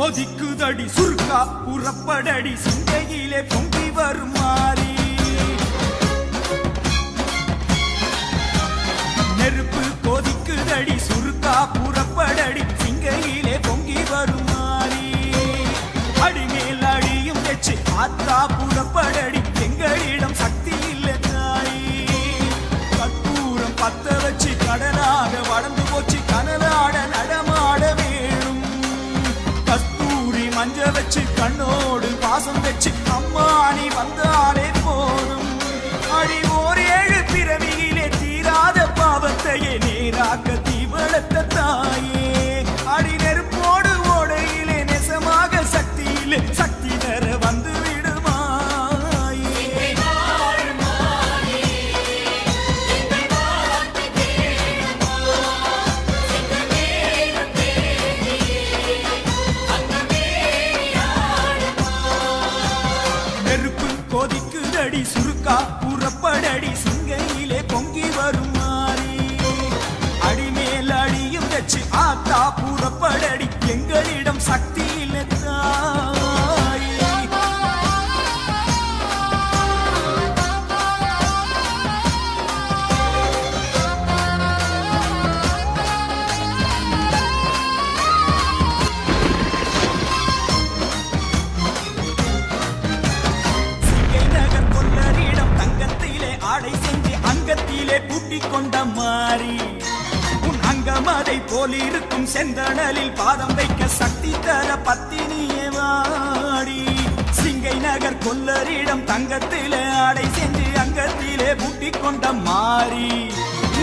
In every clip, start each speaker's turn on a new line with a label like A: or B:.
A: கொதிக்குதடி சுருக்கா புறப்படடி சிந்தையிலே பொங்கி வரும் மாறி நெருப்பு கொதிக்குதடி சுருக்கா புறப்படடி சிங்கையிலே பொங்கி வரும் மாறி அடிமேல் அடியும் வச்சு ஆத்தா புறப்படடி எங்களிடம் சக்தி இல்லை தாயி கற்பூரம் பத்த வச்சு கடலாக வளர்ந்து போச்சு கனலாட நடமாட வேணும் கஸ்தூரி மஞ்ச வச்சு கண்ணோடு பாசம் வச்சு அம்மா நீ வந்தாலே போதும் அடி ஓர் 7 பிறவியிலே தீராத பாவத்தையே நேராக்க தீவளத்த தாயே அடி நெருப்போடு ஓடையிலே நெசமாக சக்தியிலே சக்தி தர வந்து கொதிக்குதடி சுருக்கா புறப்படடி சிங்கையிலே பொங்கி வரும் மாறி அடிமேல் அடியும் வச்சு ஆத்தா புறப்படடி எங்களிடம் சக்தி இல்லை தாய் ஆடை செஞ்சு அங்கத்திலே பூட்டிக் கொண்ட மாறி உன் அங்கம் அதை போலிருக்கும் செந்தணலில் பாதம் வைக்க சக்தி தர பத்தினியே வாடி சிங்கை நகர் கொல்லரிடம் தங்கத்திலே ஆடை செஞ்சு அங்கத்திலே பூட்டிக் கொண்ட மாறி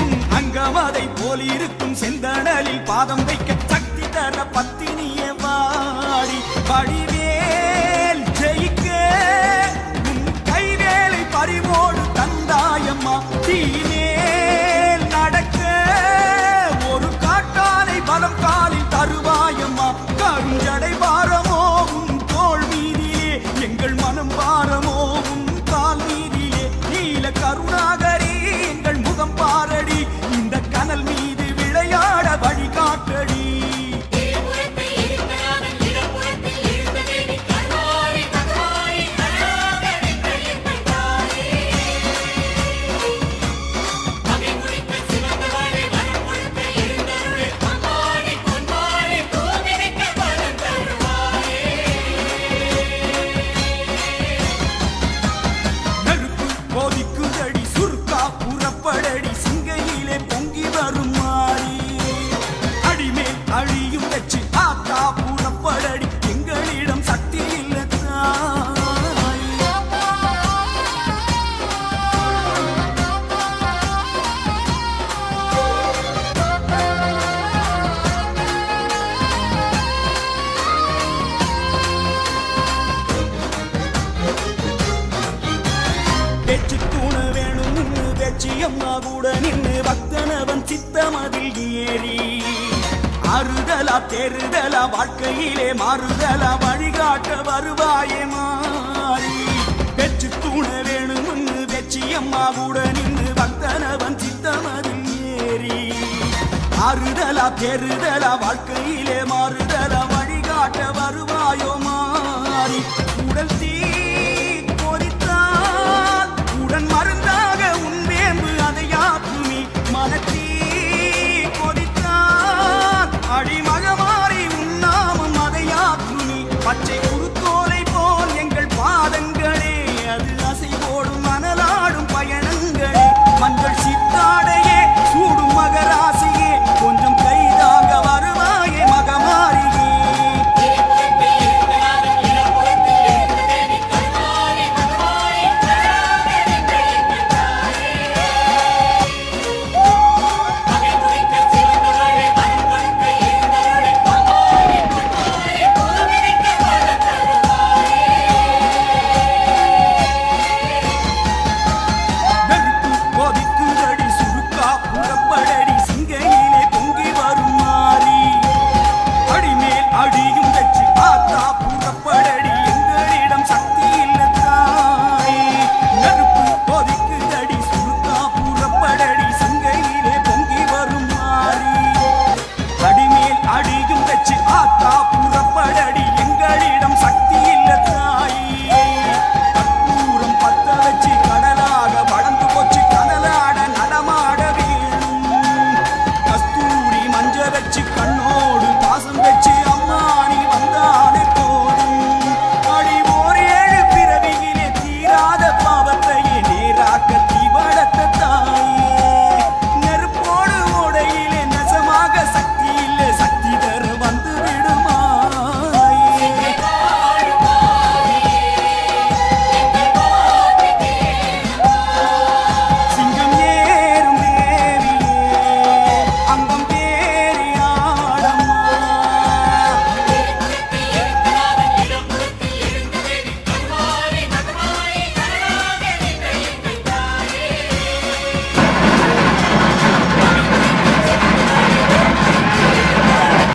A: உன் அங்கம் அதை போலிருக்கும் செந்தணலில் பாதம் வைக்க சக்தி தர பத்தினியே வாடி வடிவேல் ஜெயிக்க உன் கைவேலை பறிவோடு தந்தாயம்மா தீமேல் நடக்க ஒரு காட்டானை பலம் காலில் தருவாயம்மா கருஞ்சடை பாரமோ உன் தோள் மீதிலே எங்கள் மனம் பாரமோ உன் கால் மீதிலே நீல கருணாகரி எங்கள் முகம் பாரடி இந்த கனல் மீது விளையாட வழி காட்டடி கொதிக்குதடி சுருக்கா புறப்படடி சிங்கையிலே பொங்கி வரும் மாறி அடிமேல் அழியும் வச்சு ஆத்தா புறப்படடி எங்களிடம் சக்தி இல்லை தாய் பேச்சு தூண வேணும் பேச்சியம்மா கூட நின்று பக்தனவன் சித்தமதில் ஏறி அறுதலா தேறுதலா வாழ்க்கையிலே மாறுதலா வழிகாட்ட வருவாயே மாறி பேச்சு தூண வேணும் பேச்சியம்மா கூட நின்று பக்தனவன் சித்தமதில் ஏறி அறுதலா தேறுதலா வாழ்க்கையிலே மாறுதலா வழிகாட்ட வருவாயோ மாறி உடல் தீ கொதித்தால் உடன் மறு